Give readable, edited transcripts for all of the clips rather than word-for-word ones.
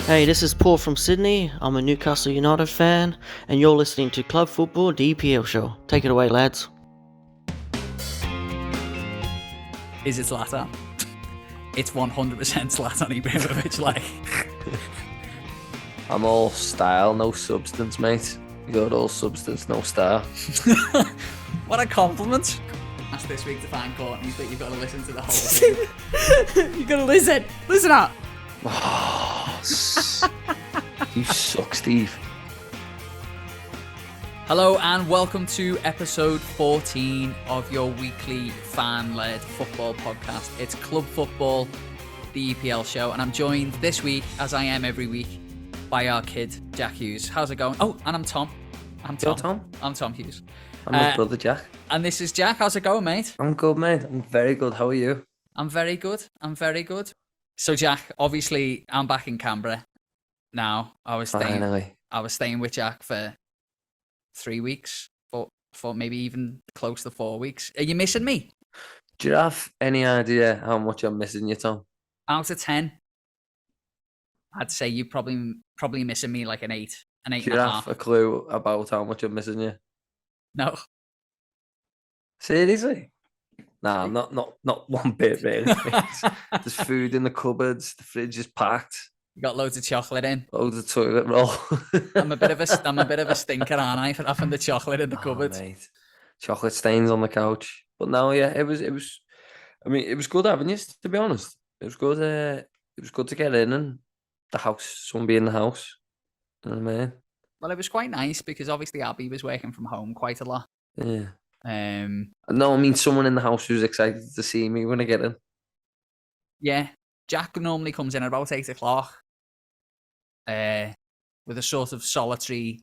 Hey, this is Paul from Sydney. I'm a Newcastle United fan, and you're listening to Club Football, the EPL Show. Take it away, lads. Is it Zlatan? It's 100% Zlatan Ibrahimovic, like. I'm all style, no substance, mate. You're all substance, no style. What a compliment. Ask this week to find Courtney, but you've got to listen to the whole thing. You've got to listen. Listen up. Oh, you suck, Steve. Hello and welcome to episode 14 of your weekly fan-led football podcast. It's Club Football, the EPL Show, and I'm joined this week, as I am every week, by our kid, Jack Hughes. How's it going? Oh, and I'm Tom. You're Tom? I'm Tom Hughes. I'm his brother, Jack. And this is Jack. How's it going, mate? I'm good, mate. I'm very good. How are you? I'm very good. So, Jack, obviously, I'm back in Canberra now. I was staying with Jack for 3 weeks, for maybe even close to 4 weeks. Are you missing me? Do you have any idea how much I'm missing you, Tom? Out of 10, I'd say you're probably missing me like an 8, an 8 Do and you a have half. a clue about how much I'm missing you? No. Seriously? Nah, not one bit, really. There's food in the cupboards. The fridge is packed. You got loads of chocolate in. Loads of toilet roll. I'm a bit of a stinker, aren't I, for having the chocolate in the cupboard? Mate. Chocolate stains on the couch. But no, yeah, it was. I mean, it was good having you. To be honest, it was good. It was good to get in and the house, someone be in the house. You know what I mean? Well, it was quite nice because obviously Abby was working from home quite a lot. Yeah. No, I mean someone in the house who's excited to see me when I get in. Yeah, Jack normally comes in at about 8 o'clock. With a sort of solitary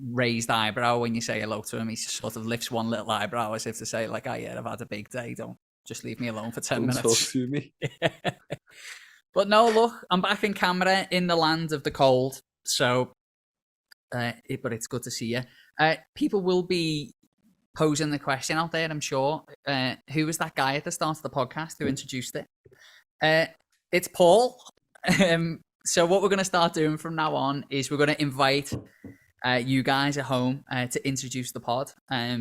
raised eyebrow when you say hello to him. He sort of lifts one little eyebrow as if to say, like, oh yeah, I've had a big day. Don't just leave me alone for 10 minutes. Talk to me. But no, look, I'm back in Canberra in the land of the cold. So, but it's good to see you. People will be posing the question out there, I'm sure. Who was that guy at the start of the podcast who introduced it? It's Paul. So what we're going to start doing from now on is we're going to invite you guys at home to introduce the pod,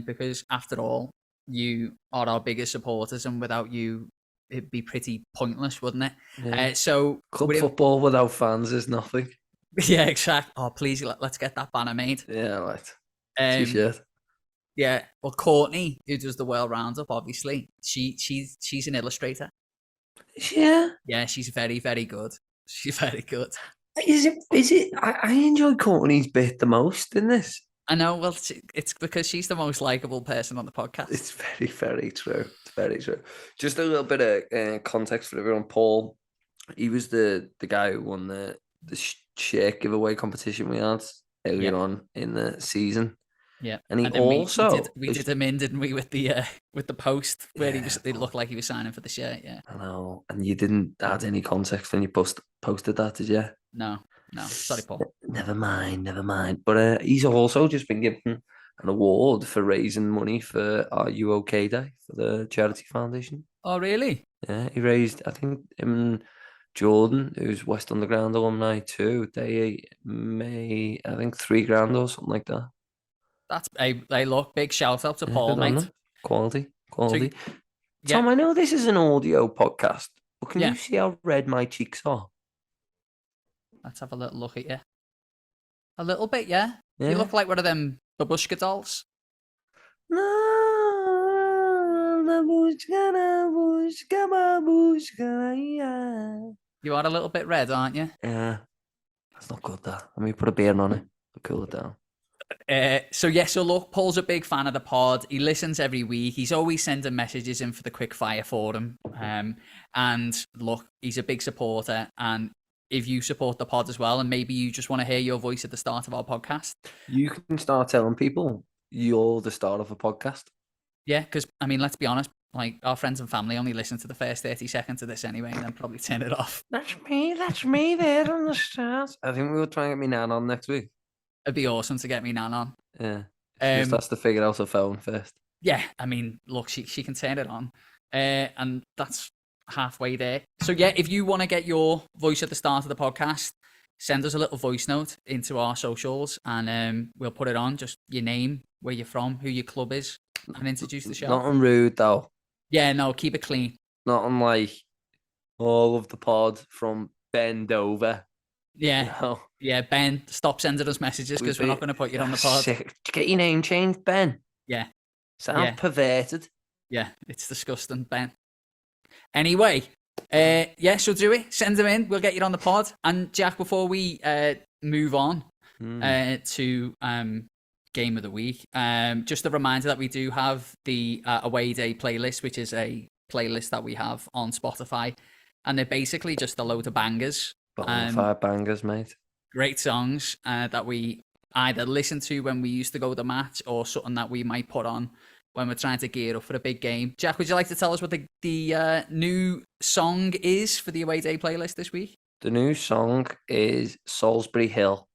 because after all, you are our biggest supporters, and without you, it'd be pretty pointless, wouldn't it? Yeah. So Club football without fans is nothing. Yeah, exactly. Oh, please, let's get that banner made. Yeah, right. T-shirt. Yeah. Well, Courtney, who does the World Roundup, obviously, she's an illustrator. Yeah. Yeah, she's very, very good. She's very good. Is it? I enjoy Courtney's bit the most in this. I know. Well, it's because she's the most likable person on the podcast. It's very, very true. It's very true. Just a little bit of context for everyone. Paul, he was the guy who won the shirt giveaway competition we had earlier on in the season. Yeah, and we did him in, didn't we, with the post where it looked like he was signing for the shirt. Yeah, I know. And you didn't add any context when you posted that, did you? No. Sorry, Paul. Never mind. But he's also just been given an award for raising money for our UK Day for the charity foundation. Oh, really? Yeah, he raised, I think, him and Jordan, who's West Underground alumni too. They made, I think, $3,000 or something like that. That's a look. Big shout out to Paul, mate. Quality. So, Tom, I know this is an audio podcast, but can you see how red my cheeks are? Let's have a little look at you. A little bit, yeah. You look like one of them babushka dolls. No, babushka. You are a little bit red, aren't you? Yeah. That's not good, that. Let me put a beard on it. I'll cool it down. So look, Paul's a big fan of the pod. He listens every week. He's always sending messages in for the Quickfire forum. And look, he's a big supporter. And if you support the pod as well, and maybe you just want to hear your voice at the start of our podcast, you can start telling people you're the start of a podcast. Yeah, because I mean, let's be honest. Like, our friends and family only listen to the first 30 seconds of this anyway, and then probably turn it off. That's me there on the start. I think we'll try and get me Nan on next week. It'd be awesome to get me Nan on. Yeah. She just has to figure out her phone first. Yeah, I mean, look, she can turn it on. And that's halfway there. So yeah, if you want to get your voice at the start of the podcast, send us a little voice note into our socials, and we'll put it on. Just your name, where you're from, who your club is, and introduce the show. Nothing rude though. Yeah, no, keep it clean. Nothing like all of the pod from bend over. Yeah, No. yeah, Ben, stop sending us messages because we're not going to put you on the pod. Sick. Get your name changed, Ben. Yeah. Sound perverted. Yeah, it's disgusting, Ben. Anyway, so do it. Send them in. We'll get you on the pod. And Jack, before we move on to Game of the Week, just a reminder that we do have the Away Day playlist, which is a playlist that we have on Spotify. And they're basically just a load of bangers. Five bangers, mate. Great songs that we either listen to when we used to go to the match or something that we might put on when we're trying to gear up for a big game. Jack, would you like to tell us what the new song is for the Away Day playlist this week? The new song is Salisbury Hill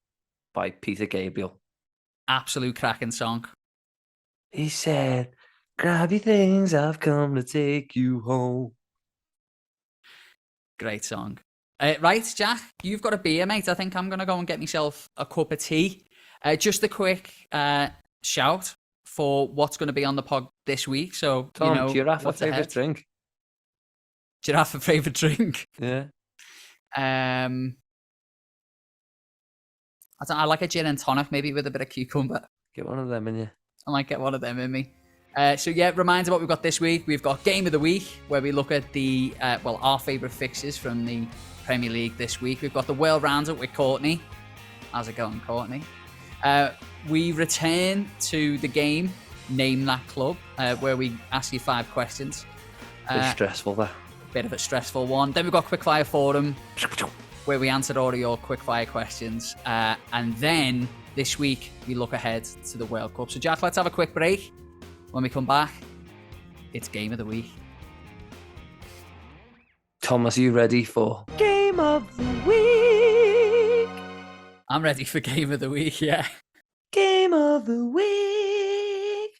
by Peter Gabriel. Absolute cracking song. He said, grab your things, I've come to take you home. Great song. Right, Jack, you've got a beer, mate. I think I'm going to go and get myself a cup of tea. Just a quick shout for what's going to be on the pod this week. So, Tom, do you have a favourite drink? Do you have a favourite drink? Yeah. I like a gin and tonic, maybe with a bit of cucumber. Get one of them in you. I might get one of them in me. So yeah, reminder what we've got this week. We've got Game of the Week, where we look at the our favourite fixtures from the Premier League this week. We've got the World Roundup with Courtney. How's it going, Courtney? We return to the game, Name That Club, where we ask you 5 questions. Bit stressful there. Bit of a stressful one. Then we've got Quickfire Forum, where we answered all of your quickfire questions. And then this week, we look ahead to the World Cup. So Jack, let's have a quick break. When we come back, it's Game of the Week. Thomas, are you ready for Game of the Week? I'm ready for Game of the Week, yeah. Game of the Week.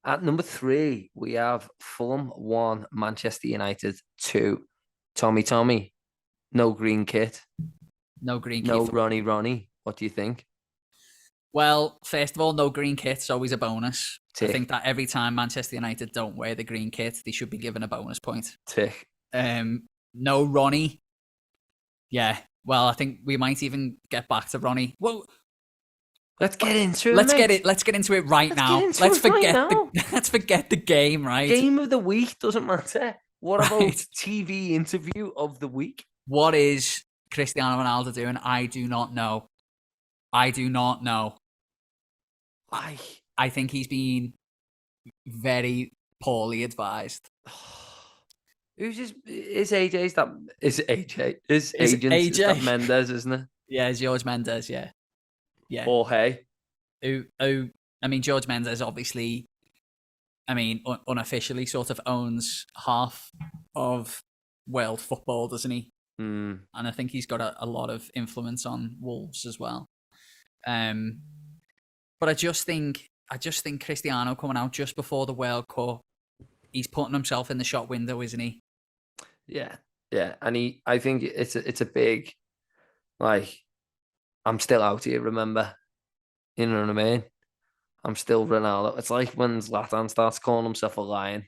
At number 3, we have Fulham 1, Manchester United 2. Tommy, no green kit. No green kit. No Ronnie. What do you think? Well, first of all, no green kit's always a bonus. Tick. I think that every time Manchester United don't wear the green kit, they should be given a bonus point. Tick. No Ronnie. Yeah. Well, I think we might even get back to Ronnie. Well, let's get into it. Let's get into it right now. Let's forget the game, right? Game of the week doesn't matter. What about TV interview of the week? What is Cristiano Ronaldo doing? I do not know. Why? I think he's been very poorly advised. Who's his agent's that Mendes, isn't it? Yeah, it's George Mendes, yeah. Or hey. I mean, George Mendes obviously, unofficially sort of owns half of world football, doesn't he? Mm. And I think he's got a lot of influence on Wolves as well. But I just think Cristiano coming out just before the World Cup, he's putting himself in the shop window, isn't he? Yeah, and I think it's a big, like, I'm still out here. Remember, you know what I mean? I'm still Ronaldo. It's like when Zlatan starts calling himself a lion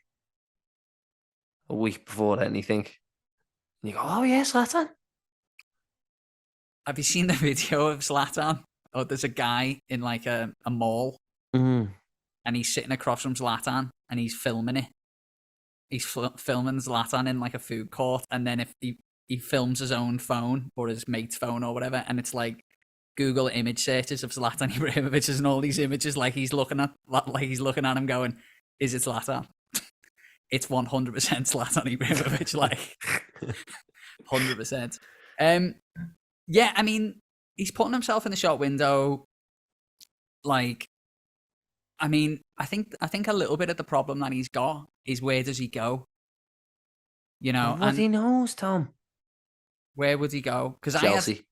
a week before anything, and you go, "Oh yeah, Zlatan." Have you seen the video of Zlatan? Oh, there's a guy in like a mall, and he's sitting across from Zlatan, and he's filming it. He's filming Zlatan in like a food court, and then if he films his own phone or his mate's phone or whatever, and it's like Google image searches of Zlatan Ibrahimovic and all these images, like he's looking at him going, "Is it Zlatan?" It's 100% Zlatan Ibrahimovic, like 100%. Yeah, I mean, he's putting himself in the shop window. Like, I mean, I think a little bit of the problem that he's got is where does he go? You know, what he knows, Tom. Where would he go? Because Chelsea.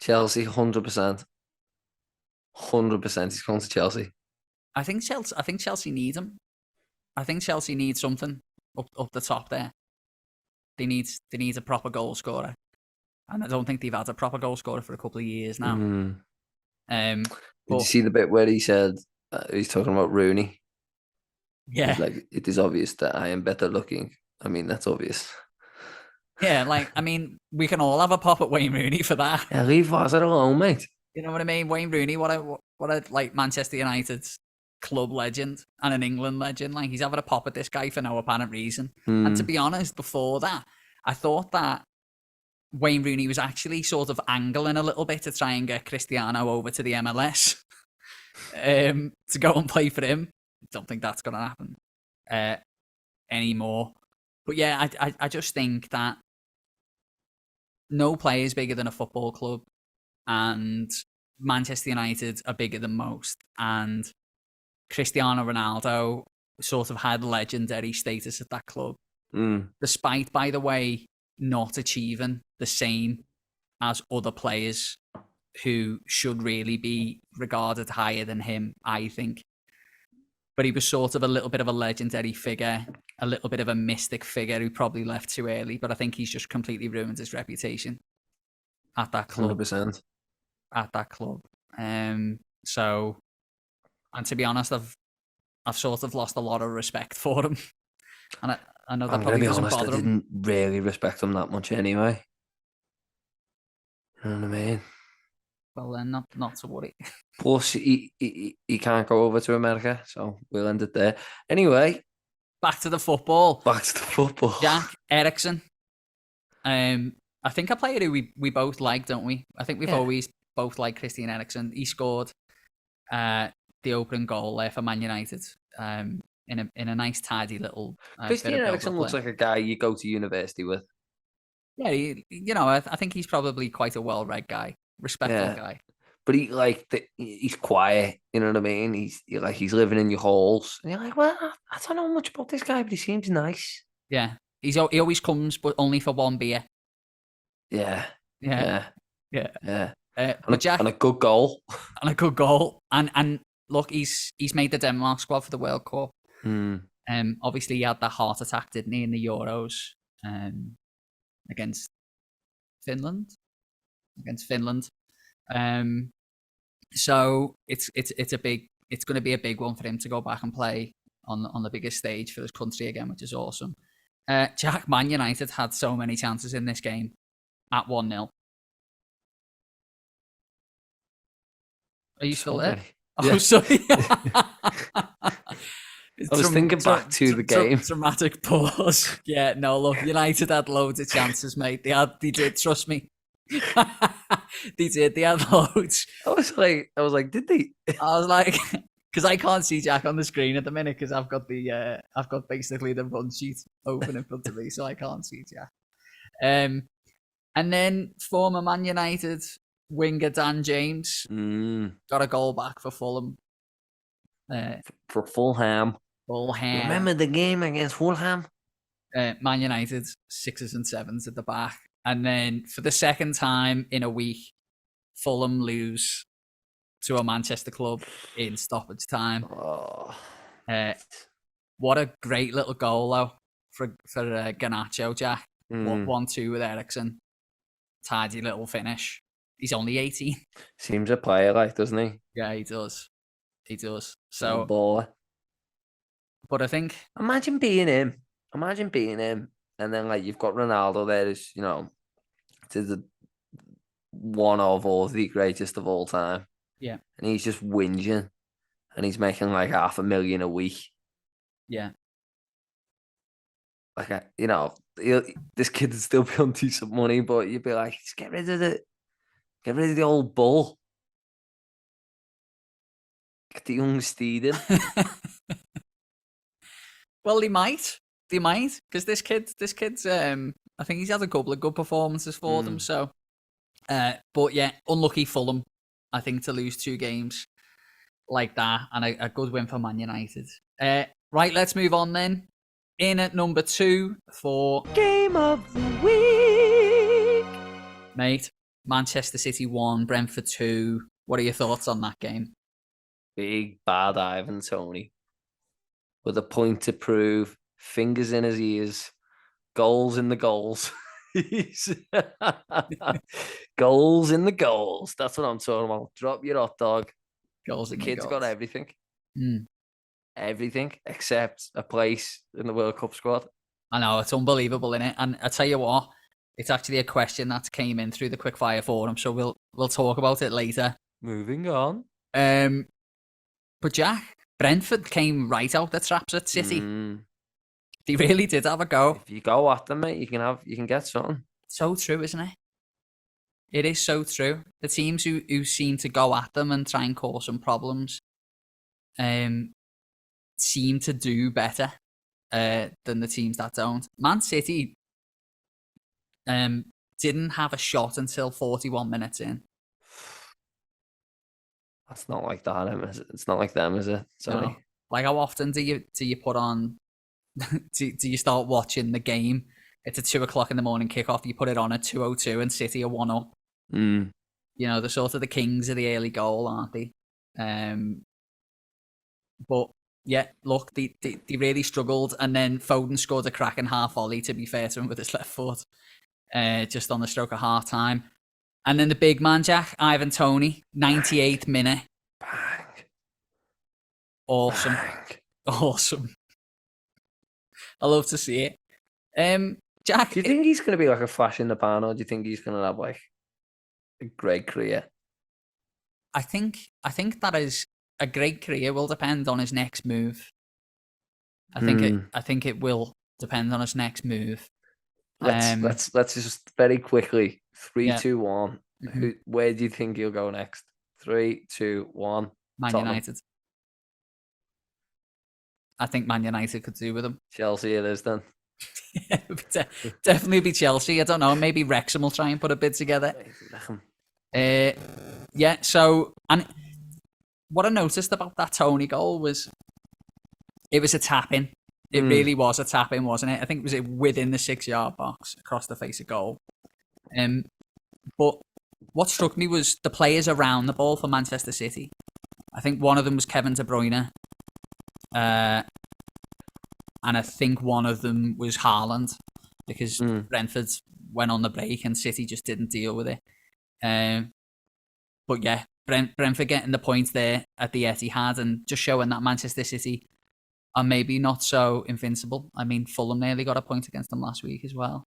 Chelsea, 100%. 100%. He's going to Chelsea. I think Chelsea need him. I think Chelsea needs something up the top there. They need a proper goal scorer, and I don't think they've had a proper goal scorer for a couple of years now. Did you But see the bit where he said he's talking about Rooney? yeah, He's like, it is obvious that I am better looking. I mean, that's obvious. yeah, like I mean, we can all have a pop at Wayne Rooney for that. Yeah, leave Hazard alone, mate. You know what I mean? Wayne Rooney, what a like Manchester United's club legend and an England legend. Like he's having a pop at this guy for no apparent reason. And to be honest, before that, I thought that Wayne Rooney was actually sort of angling a little bit to try and get Cristiano over to the MLS to go and play for him. Don't think that's going to happen anymore. But yeah, I just think that no player is bigger than a football club, and Manchester United are bigger than most. And Cristiano Ronaldo sort of had legendary status at that club, despite, by the way, not achieving the same as other players who should really be regarded higher than him, I think. But he was sort of a little bit of a legendary figure, a little bit of a mystic figure who probably left too early. But I think he's just completely ruined his reputation at that club. 100%. At that club. So, and to be honest, I've sort of lost a lot of respect for him. And I know that I'm probably be doesn't honest, bother I him. didn't really respect him that much anyway. You know what I mean? Well, then, not to worry. Plus, he can't go over to America, so we'll end it there. Anyway, Back to the football. back to the football. Jack Ericsson. I think a player who we both like, don't we? I think we've always both liked Christian Eriksen. He scored the opening goal there for Man United in a nice, tidy little. Christian Eriksen looks like a guy you go to university with. Yeah, I think he's probably quite a well-read guy, respectful guy. But he's quiet. You know what I mean? He's living in your halls, and you're like, well, I don't know much about this guy, but he seems nice. Yeah, he always comes, but only for one beer. Yeah. But Jack, and a good goal. And a good goal. And look, he's made the Denmark squad for the World Cup. Obviously, he had that heart attack, didn't he, in the Euros against Finland. So it's going to be a big one for him to go back and play on the biggest stage for his country again, which is awesome. Jack, Man United had so many chances in this game at 1-0. Are you still there? Yeah. Oh, sorry. I was thinking back to the game. Dramatic pause. Yeah, no, look, United had loads of chances, mate. They did, trust me. They did. They had loads. I was like, did they? I was like, because I can't see Jack on the screen at the minute because I've got basically the run sheet open in front of me, so I can't see Jack. And then former Man United winger Dan James got a goal back for Fulham. For Fulham. Remember the game against Fulham? Man United 6s and 7s at the back. And then for the second time in a week, Fulham lose to a Manchester club in stoppage time. Oh. What a great little goal, though, for Garnacho, Jack. 1-2 with Ericsson. Tidy little finish. He's only 18. Seems a player, like, doesn't he? Yeah, he does. So, baller. But I think... Imagine being him. And then, like, you've got Ronaldo there as, you know, to the one of all the greatest of all time. Yeah. And he's just whinging. And he's making, like, $500,000 a week. Yeah. Like, you know, this kid would still be on decent money, but you'd be like, just get rid of the old bull. Get the young steed in. Well, they might, because this kid's. I think he's had a couple of good performances for them. So, but yeah, unlucky Fulham. I think to lose 2 games like that, and a good win for Man United. Right, let's move on then. In at number 2 for Game of the Week, mate. Manchester City 1, Brentford 2. What are your thoughts on that game? Big bad Ivan Toney with a point to prove, fingers in his ears, Goals in the goals. Goals in the goals. That's what I'm talking about. Drop your hot dog. Goals The in the kid's got goals. everything. Mm. Everything except a place in the World Cup squad. I know, it's unbelievable, innit? And I tell you what, it's actually a question that came in through the Quickfire forum, so we'll talk about it later. Moving on. But Jack, Brentford came right out the traps at City. They really did have a go. If you go at them, mate, you can get something. So true, isn't it? It is so true. The teams who seem to go at them and try and cause some problems seem to do better than the teams that don't. Man City didn't have a shot until 41 minutes in. That's not like that, is it? It's not like them, is it? Sorry. No. Like, how often do you put on? do you start watching the game? It's a 2:00 in the morning kickoff. You put it on at 2:02 and City are 1-up. You know, they're sort of the kings of the early goal, aren't they? But yeah, look, they really struggled, and then Foden scored a cracking half volley, to be fair to him, with his left foot, just on the stroke of half time. And then the big man, Jack, Ivan Toney, 98th minute. Bang. Awesome. Bang. Awesome. I love to see it. Jack, Do you think he's going to be like a flash in the pan, or do you think he's going to have like a great career? I think that is a great career. Will depend on his next move. I think it will depend on his next move. Let's just very quickly 3, Yeah. 2, 1. Where do you think he'll go next? 3, 2, 1. Man Tottenham. United. I think Man United could do with him. Chelsea it is then. Definitely be Chelsea. I don't know. Maybe Wrexham will try and put a bid together. Yeah. So, and what I noticed about that Toney goal was it was a tap-in. It really was a tap-in, wasn't it? I think it was within the 6-yard box across the face of goal. But what struck me was the players around the ball for Manchester City. I think one of them was Kevin De Bruyne. And I think one of them was Haaland, because Brentford went on the break and City just didn't deal with it. But yeah, Brentford getting the points there at the Etihad and just showing that Manchester City are maybe not so invincible. I mean, Fulham nearly got a point against them last week as well.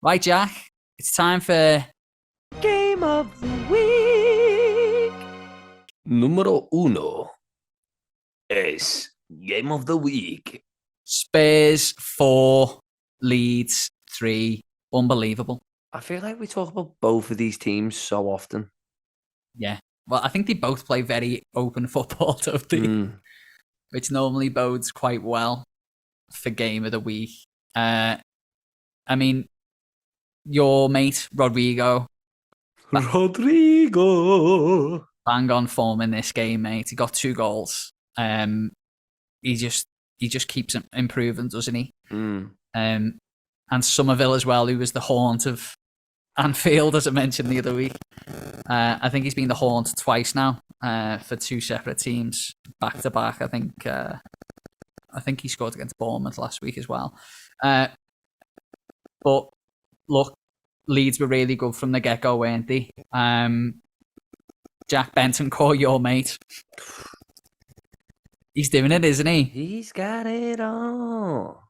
Right, Jack, it's time for Game of the Week. Numero uno es Game of the Week. Spurs 4, Leeds 3. Unbelievable. I feel like we talk about both of these teams so often. Yeah. Well, I think they both play very open football, don't they? Which normally bodes quite well for Game of the Week. I mean, your mate, Rodrigo. Bang on form in this game, mate. He got 2 goals. He just keeps improving, doesn't he? And Somerville as well, who was the haunt of Anfield, as I mentioned the other week. I think he's been the haunt twice now for 2 separate teams back to back. I think he scored against Bournemouth last week as well. But look, Leeds were really good from the get-go, weren't they? Jack Bentancur, your mate. He's doing it, isn't he? He's got it all.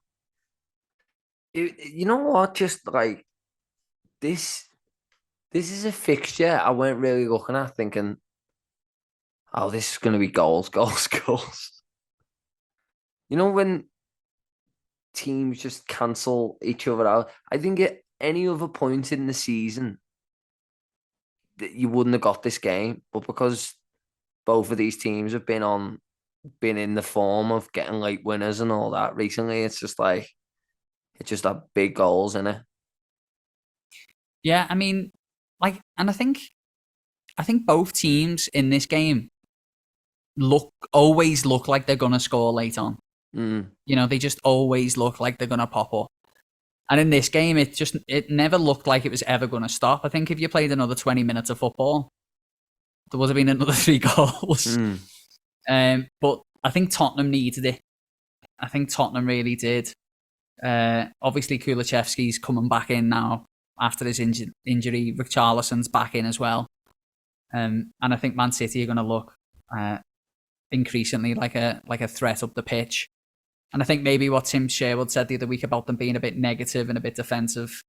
You know what? Just like this is a fixture I weren't really looking at, thinking, oh, this is going to be goals, goals, goals. You know, when teams just cancel each other out, I think at any other point in the season that you wouldn't have got this game, but because both of these teams have been in the form of getting late winners and all that recently, it's just had big goals in it. Yeah, I mean, and I think both teams in this game always look like they're gonna score late on. You know, they just always look like they're gonna pop up. And in this game, it never looked like it was ever gonna stop. I think if you played another 20 minutes of football, there would have been another 3 goals. But I think Tottenham needed it. I think Tottenham really did. Obviously, Kulishevsky's coming back in now after his injury. Richarlison's back in as well. And I think Man City are going to look increasingly like a threat up the pitch. And I think maybe what Tim Sherwood said the other week about them being a bit negative and a bit defensive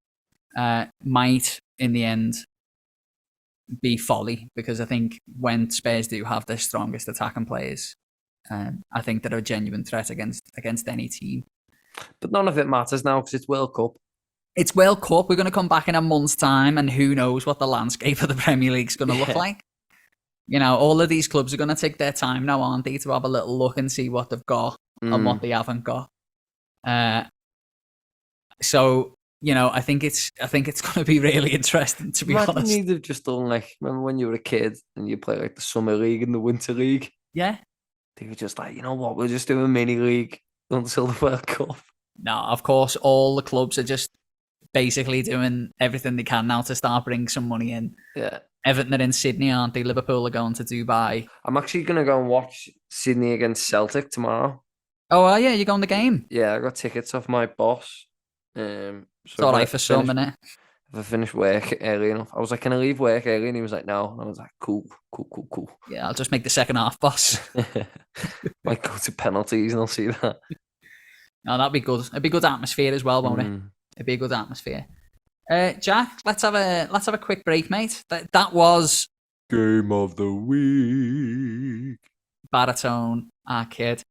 might, in the end, be folly. Because I think when Spurs do have their strongest attacking players, I think they're a genuine threat against any team. But none of it matters now because it's World Cup. It's World Cup. We're going to come back in a month's time, and who knows what the landscape of the Premier League's going to look like. You know, all of these clubs are going to take their time now, aren't they, to have a little look and see what they've got and what they haven't got. So, you know, I think it's going to be really interesting, to be honest. You'd have just done remember when you were a kid and you play the Summer League and the Winter League? Yeah. They were just you know what, we'll just do a mini league until the World Cup. No, of course, all the clubs are just basically doing everything they can now to start bringing some money in. Yeah. Everton are in Sydney, aren't they? Liverpool are going to Dubai. I'm actually going to go and watch Sydney against Celtic tomorrow. Oh, yeah, you're going to the game? Yeah, I got tickets off my boss. So it's all right for some, innit? If I finish work early enough. I was like, can I leave work early? And he was like, no. And I was like, cool. Yeah, I'll just make the second half, boss. Might go to penalties and I'll see that. No, that'd be good. It'd be good atmosphere as well, won't it? It'd be a good atmosphere. Jack, let's have a quick break, mate. That was Game of the Week. Baritone, our kid.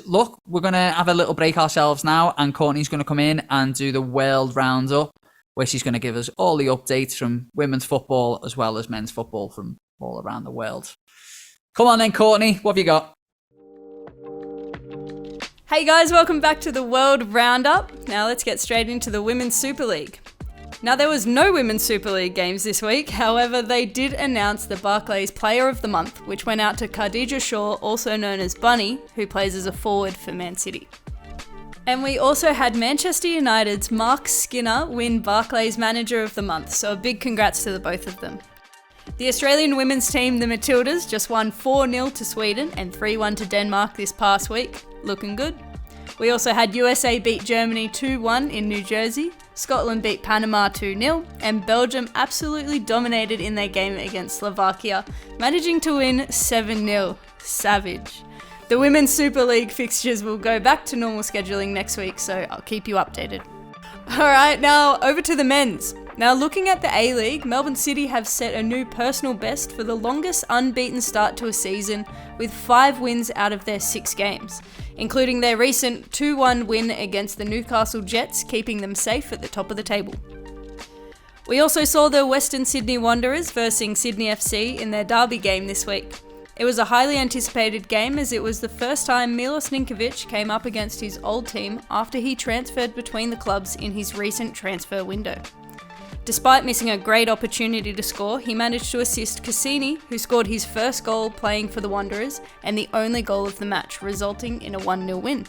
Look, we're gonna have a little break ourselves now, and Courtney's gonna come in and do the World Roundup, where she's gonna give us all the updates from women's football as well as men's football from all around the world. Come on then, Courtney, what have you got? Hey guys, welcome back to the World Roundup. Now let's get straight into the Women's Super League. Now there was no Women's Super League games this week, however they did announce the Barclays Player of the Month, which went out to Khadija Shaw, also known as Bunny, who plays as a forward for Man City. And we also had Manchester United's Mark Skinner win Barclays Manager of the Month, so a big congrats to the both of them. The Australian women's team, the Matildas, just won 4-0 to Sweden and 3-1 to Denmark this past week. Looking good. We also had USA beat Germany 2-1 in New Jersey, Scotland beat Panama 2-0, and Belgium absolutely dominated in their game against Slovakia, managing to win 7-0. Savage. The Women's Super League fixtures will go back to normal scheduling next week, so I'll keep you updated. Alright, now over to the men's. Now looking at the A-League, Melbourne City have set a new personal best for the longest unbeaten start to a season with 5 wins out of their 6 games, including their recent 2-1 win against the Newcastle Jets, keeping them safe at the top of the table. We also saw the Western Sydney Wanderers versus Sydney FC in their derby game this week. It was a highly anticipated game as it was the first time Milos Ninkovic came up against his old team after he transferred between the clubs in his recent transfer window. Despite missing a great opportunity to score, he managed to assist Cassini, who scored his first goal playing for the Wanderers and the only goal of the match, resulting in a 1-0 win.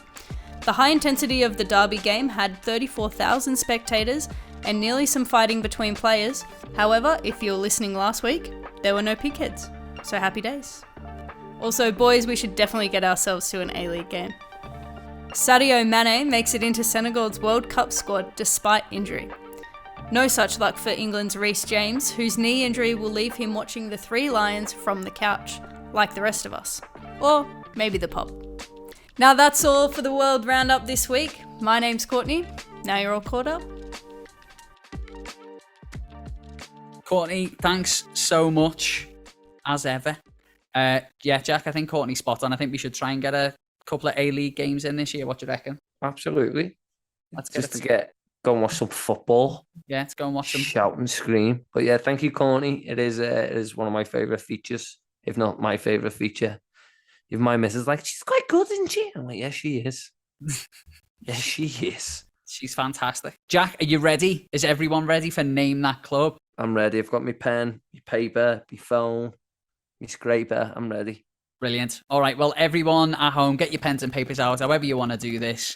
The high intensity of the derby game had 34,000 spectators and nearly some fighting between players. However, if you were listening last week, there were no pigheads, so happy days. Also, boys, we should definitely get ourselves to an A-League game. Sadio Mane makes it into Senegal's World Cup squad despite injury. No such luck for England's Reece James, whose knee injury will leave him watching the Three Lions from the couch, like the rest of us. Or maybe the pub. Now that's all for the World Roundup this week. My name's Courtney. Now you're all caught up. Courtney, thanks so much, as ever. Yeah, Jack, I think Courtney's spot on. I think we should try and get a couple of A-League games in this year. What do you reckon? Absolutely. Let's Go and watch some football. Yeah, let's go and watch them. Shout and scream. But yeah, thank you, Courtney. It is one of my favourite features, if not my favourite feature. If my missus like, she's quite good, isn't she? I'm like, yes, she is. Yes, she is. She's fantastic. Jack, are you ready? Is everyone ready for Name That Club? I'm ready. I've got my pen, my paper, my phone, my scraper. I'm ready. Brilliant. All right, well, everyone at home, get your pens and papers out, however you want to do this.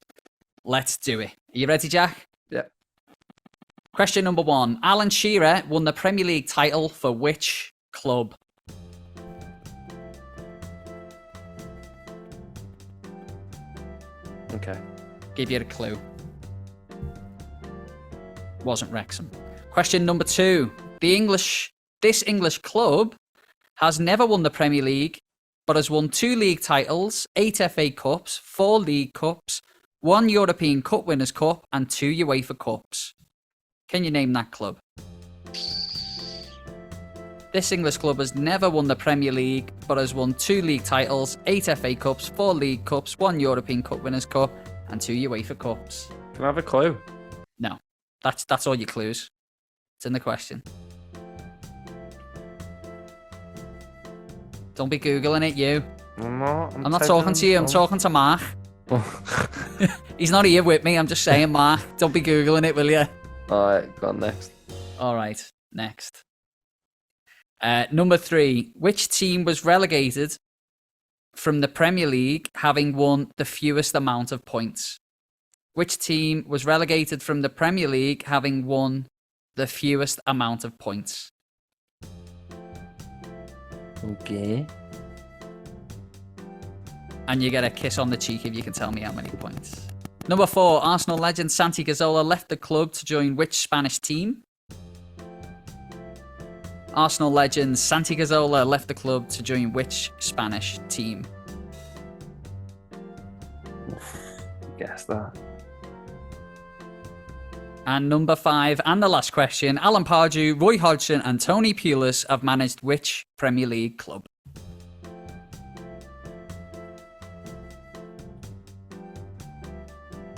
Let's do it. Are you ready, Jack? Yeah. Question number 1. Alan Shearer won the Premier League title for which club? Okay. Give you a clue. Wasn't Wrexham. Question number 2. This English club has never won the Premier League, but has won 2 league titles, 8 FA Cups, 4 League Cups, 1 European Cup Winners' Cup, and 2 UEFA Cups. Can you name that club? This English club has never won the Premier League, but has won 2 league titles, 8 FA Cups, 4 League Cups, 1 European Cup Winners' Cup, and 2 UEFA Cups. Can I have a clue? No. That's all your clues. It's in the question. Don't be Googling it, you. I'm not. I'm not talking to you, I'm talking to Mark. He's not here with me, I'm just saying, Mark. Don't be Googling it, will you? Alright, go on next. Alright, next. Number 3. Which team was relegated from the Premier League having won the fewest amount of points? Which team was relegated from the Premier League having won the fewest amount of points? Okay. And you get a kiss on the cheek if you can tell me how many points. Number 4. Arsenal legend Santi Cazorla left the club to join which Spanish team? Arsenal legend Santi Cazorla left the club to join which Spanish team? Guess that. And number 5, and the last question, Alan Pardew, Roy Hodgson and Toney Pulis have managed which Premier League club?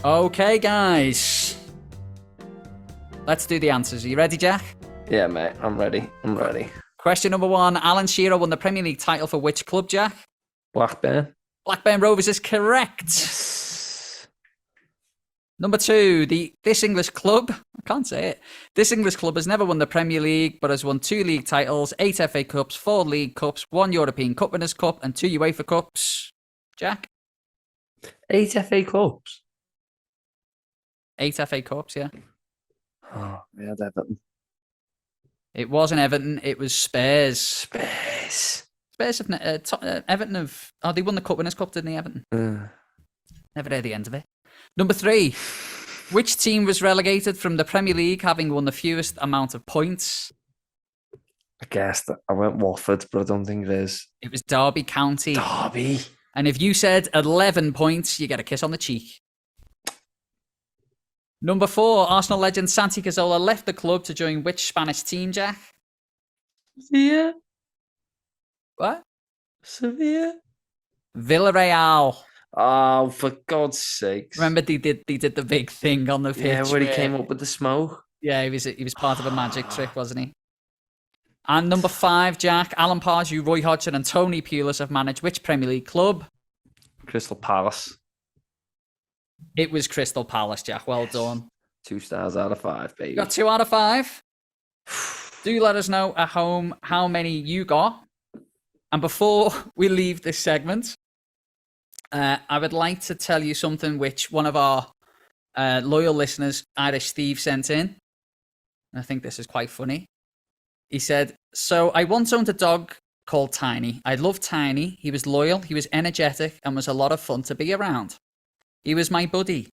Okay, guys. Let's do the answers. Are you ready, Jack? Yeah, mate, I'm ready. I'm ready. Question number 1, Alan Shearer won the Premier League title for which club, Jack? Blackburn. Blackburn Rovers is correct. Number 2, this English club, I can't say it. This English club has never won the Premier League, but has won 2 league titles, 8 FA Cups, 4 League Cups, 1 European Cup Winners' Cup, and 2 UEFA Cups. Jack? 8 FA Cups. 8 FA Cups, yeah. Oh, we had Everton. It wasn't Everton, it was Spurs. Space. Spurs have Everton have... Oh, they won the Cup Winners' Cup, didn't they, Everton? Never heard the end of it. Number 3. Which team was relegated from the Premier League having won the fewest amount of points? I guessed I went Watford, but I don't think it is. It was Derby County. Derby. And if you said 11 points, you get a kiss on the cheek. Number 4. Arsenal legend Santi Cazorla left the club to join which Spanish team, Jack? Sevilla. What? Sevilla. Villarreal. Oh, for God's sake! Remember they did the big thing on the pitch. Yeah, where he came up with the smoke. Yeah, he was part of a magic trick, wasn't he? And number 5, Jack, Alan Pardew, Roy Hodgson and Toney Pulis have managed which Premier League club? Crystal Palace. It was Crystal Palace, Jack. Well done. 2 stars out of 5, baby. You got 2 out of 5. Do let us know at home how many you got. And before we leave this segment, I would like to tell you something which one of our loyal listeners, Irish Steve, sent in. And I think this is quite funny. He said, so I once owned a dog called Toney. I loved Toney. He was loyal, he was energetic, and was a lot of fun to be around. He was my buddy.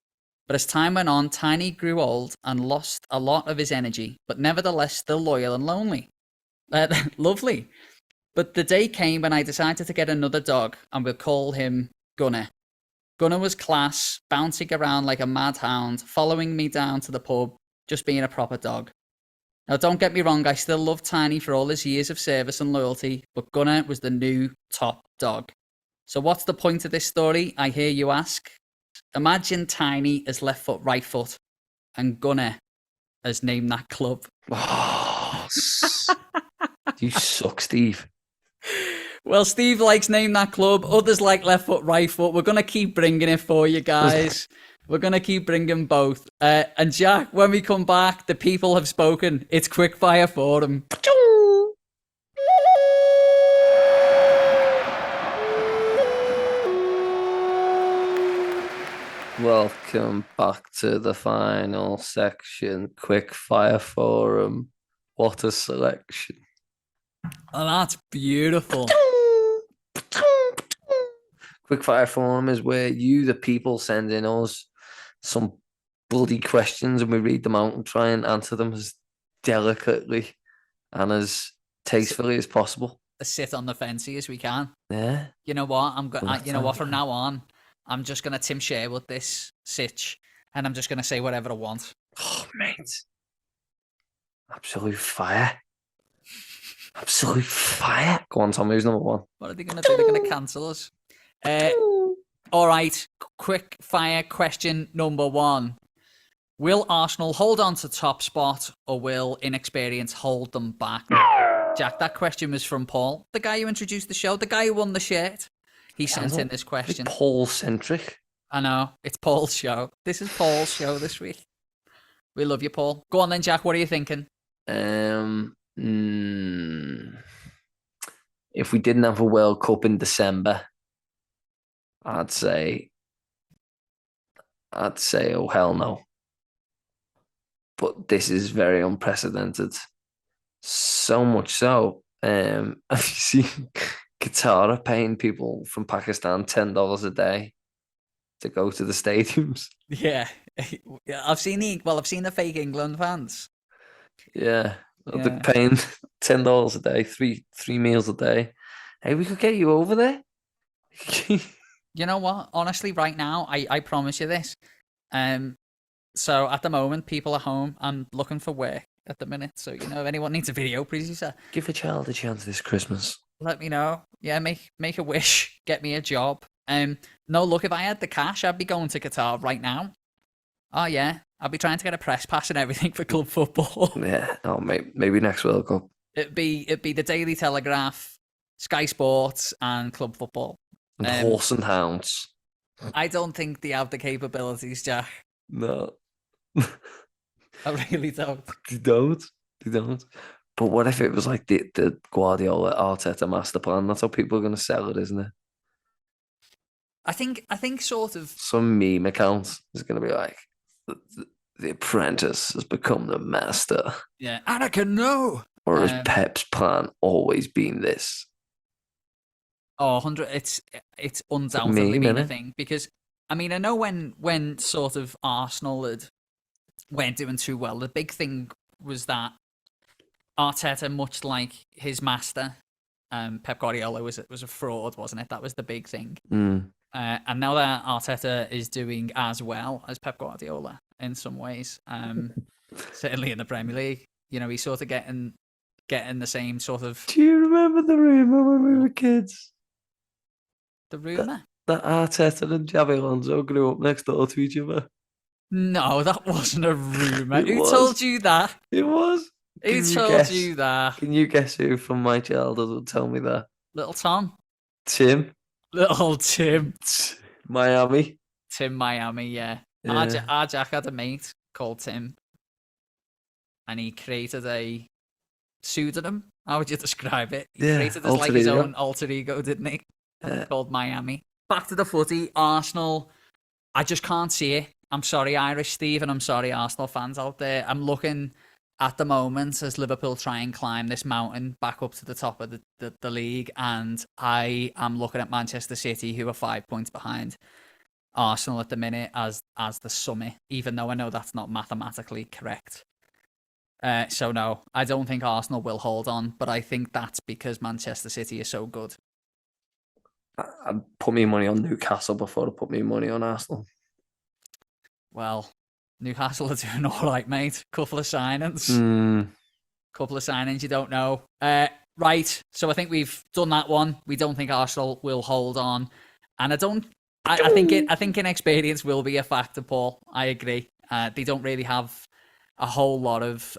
But as time went on, Toney grew old and lost a lot of his energy, but nevertheless still loyal and lonely. Lovely. But the day came when I decided to get another dog, and we'll call him Gunner. Gunner was class, bouncing around like a mad hound, following me down to the pub, just being a proper dog. Now don't get me wrong, I still love Toney for all his years of service and loyalty, but Gunner was the new top dog. So what's the point of this story, I hear you ask? Imagine Toney as left foot, right foot, and Gunner has named that club. Oh, you suck, Steve. Well, Steve likes name that club. Others like left foot, right foot. We're going to keep bringing it for you guys. We're going to keep bringing both. And Jack, when we come back, the people have spoken. It's Quickfire for them. Welcome back to the final section. Quickfire Forum. What a selection. Oh, that's beautiful. Quickfire Forum is where you, the people, send in us some bloody questions and we read them out and try and answer them as delicately and as tastefully as possible. Sit on the fancy as we can. Yeah. You know what? Well, you know what? From now on, I'm just gonna Tim Sherwood this sitch, and I'm just gonna say whatever I want. Oh, mate. Absolute fire. Absolute fire. Go on, Tommy, who's number one? What are they gonna do? They're gonna cancel us. All right. Quick fire question number one. Will Arsenal hold on to top spot, or will inexperience hold them back? Jack, that question was from Paul, the guy who introduced the show, the guy who won the shirt. He sent in this question. Paul-centric. I know. It's Paul's show. This is Paul's show this week. We love you, Paul. Go on then, Jack. What are you thinking? If we didn't have a World Cup in December, I'd say, oh, hell no. But this is very unprecedented. So much so. Have you seen Qatar are paying people from Pakistan $10 a day to go to the stadiums? Yeah. I've seen the fake England fans. Yeah. They're paying $10 a day, three meals a day. Hey, we could get you over there. You know what? Honestly, right now, I promise you this. So at the moment, people are home. I'm looking for work at the minute. So, if anyone needs a video producer, give a child a chance this Christmas. Let me know. Yeah, make a wish. Get me a job. No, look, if I had the cash, I'd be going to Qatar right now. Oh, yeah. I'd be trying to get a press pass and everything for club football. Yeah. Oh, maybe next World Cup. It'd be the Daily Telegraph, Sky Sports, and club football. And Horse and Hounds. I don't think they have the capabilities, Jack. No. I really don't. They don't. But what if it was like the Guardiola Arteta master plan? That's how people are going to sell it, isn't it? I think sort of some meme account is going to be like, the apprentice has become the master. Yeah, Anakin, no. Or has Pep's plan always been this? Oh, 100. It's undoubtedly been a thing, because I know when sort of Arsenal weren't doing too well, the big thing was that Arteta, much like his master, Pep Guardiola, was a fraud, wasn't it? That was the big thing. And now that Arteta is doing as well as Pep Guardiola in some ways, certainly in the Premier League, he's sort of getting the same sort of. Do you remember the rumour when we were kids? The rumour? That Arteta and Xabi Alonso grew up next door to each other. No, that wasn't a rumour. Who told you that? It was. Who told you that? Can you guess who from my childhood would tell me that? Little Tom? Tim? Little Tim. Miami? Tim Miami, yeah. Our Jack had a mate called Tim, and he created a pseudonym. How would you describe it? He created his own alter ego, didn't he? Called Miami. Back to the footy. Arsenal, I just can't see it. I'm sorry, Irish Steve, and I'm sorry, Arsenal fans out there. I'm looking at the moment as Liverpool try and climb this mountain back up to the top of the league, and I am looking at Manchester City, who are 5 points behind Arsenal at the minute as the summit, even though I know that's not mathematically correct. So no, I don't think Arsenal will hold on, but I think that's because Manchester City is so good. I'd put me money on Newcastle before I put me money on Arsenal. Well, Newcastle are doing all right, mate. Couple of signings. Couple of signings you don't know. Right, so I think we've done that one. We don't think Arsenal will hold on. And I think inexperience will be a factor, Paul. I agree. They don't really have a whole lot of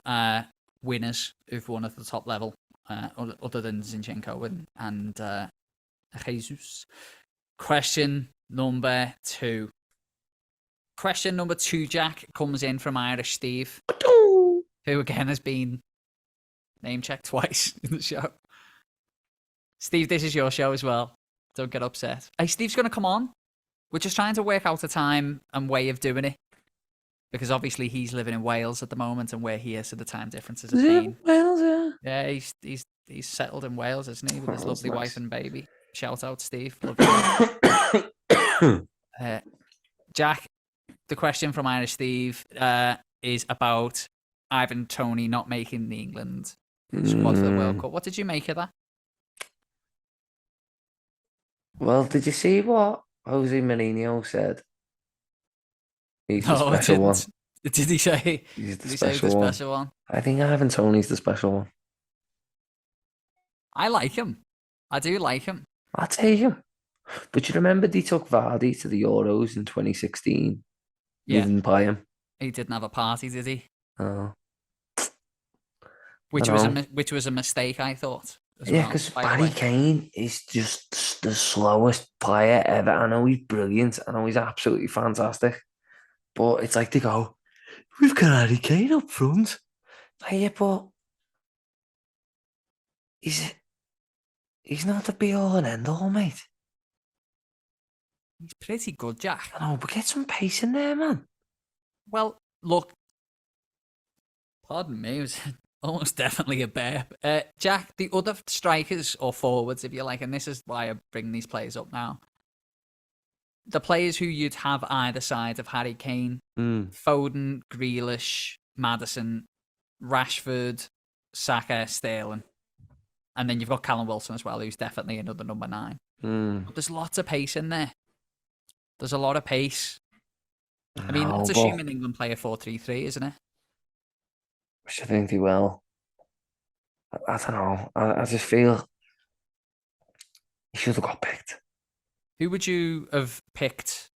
winners who've won at the top level, other than Zinchenko and Jesus. Question number 2. Question number 2, Jack, comes in from Irish Steve, who again has been name-checked twice in the show. Steve, this is your show as well. Don't get upset. Hey, Steve's going to come on. We're just trying to work out a time and way of doing it. Because obviously he's living in Wales at the moment, and we're here, so the time difference is a pain. Wales, yeah. Yeah, he's settled in Wales, isn't he, with his lovely wife and baby. Shout out, Steve. Love you. Jack, the question from Irish Steve is about Ivan Toney not making the England squad for the World Cup. What did you make of that? Well, did you see what Jose Mourinho said? He's the No, I special one. didn't. Did he say? He's the Did he say the special one. special one? I think Ivan Toney's the special one. I like him. I do like him. I'll take him. But you remember they took Vardy to the Euros in 2016? Yeah. They didn't buy him. He didn't have a party, did he? Oh. Which I was know. which was a mistake, I thought. Yeah, because Barry Kane is just the slowest player ever. I know he's brilliant. I know he's absolutely fantastic. But it's like they go, we've got Harry Kane up front. Like, yeah, but he's not the be all and end all, mate. He's pretty good, Jack. I know, but get some pace in there, man. Well, look. Pardon me, it was almost definitely a burp. Jack, the other strikers or forwards, if you like, and this is why I bring these players up now. The players who you'd have either side of Harry Kane, Foden, Grealish, Maddison, Rashford, Saka, Sterling. And then you've got Callum Wilson as well, who's definitely another number 9. But there's lots of pace in there. There's a lot of pace. I mean, it's assuming England play a 4-3-3, isn't it? Which I think they will. I don't know. I just feel he should have got picked. Who would you have picked?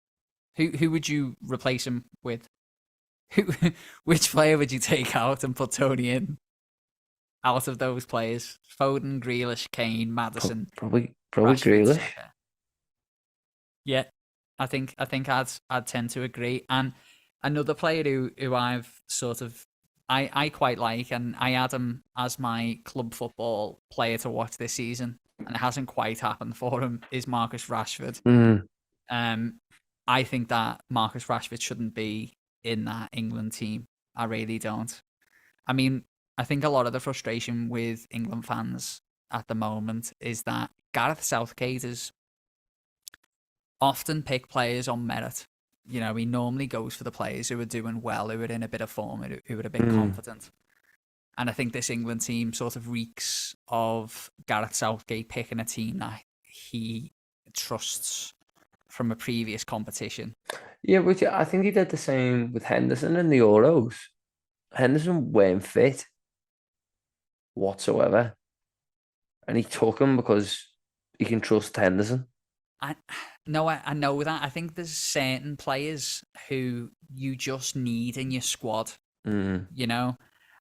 Who would you replace him with? Which player would you take out and put Toney in? Out of those players, Foden, Grealish, Kane, Maddison, Probably Rashford, Grealish. Saka. Yeah, I think I'd tend to agree. And another player who I've sort of I quite like, and I had him as my club football player to watch this season, and it hasn't quite happened for him, is Marcus Rashford. I think that Marcus Rashford shouldn't be in that England team. I really don't. I mean, I think a lot of the frustration with England fans at the moment is that Gareth Southgate is often pick players on merit. You know, he normally goes for the players who are doing well, who are in a bit of form, who are a bit confident. And I think this England team sort of reeks of Gareth Southgate picking a team that he trusts from a previous competition. Yeah, which I think he did the same with Henderson in the Euros. Henderson weren't fit whatsoever. And he took him because he can trust Henderson. I know that. I think there's certain players who you just need in your squad, you know?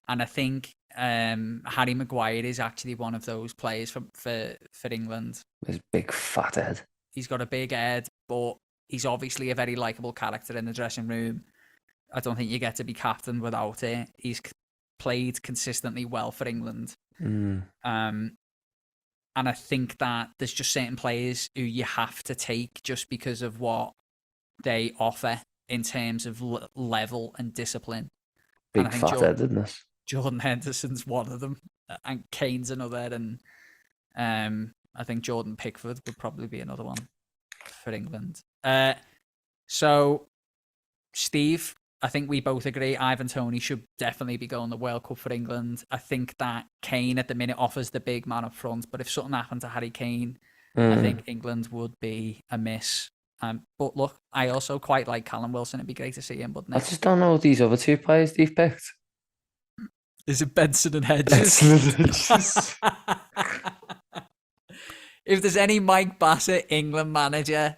And I think Harry Maguire is actually one of those players for England. His big fat head. He's got a big head, but he's obviously a very likeable character in the dressing room. I don't think you get to be captain without it. He's played consistently well for England. And I think that there's just certain players who you have to take just because of what they offer in terms of level and discipline. Big fat-headedness. Jordan Henderson's one of them, and Kane's another, and I think Jordan Pickford would probably be another one for England. So, Steve, I think we both agree Ivan Toney should definitely be going the World Cup for England. I think that Kane at the minute offers the big man up front, but if something happened to Harry Kane, I think England would be a miss. But look, I also quite like Callum Wilson. It'd be great to see him. But I just don't know these other two players they've picked. Is it Benson and Hedges? If there's any Mike Bassett England manager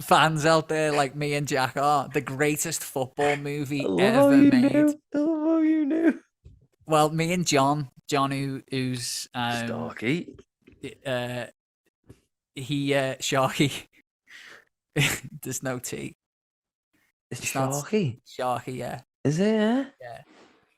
fans out there like me and Jack are, the greatest football movie ever made. I love how you knew. Well, me and John who's Starkey. Sharky. There's no T. It's Sharky. Sharky. Sharky, yeah. Is it? Yeah. Yeah.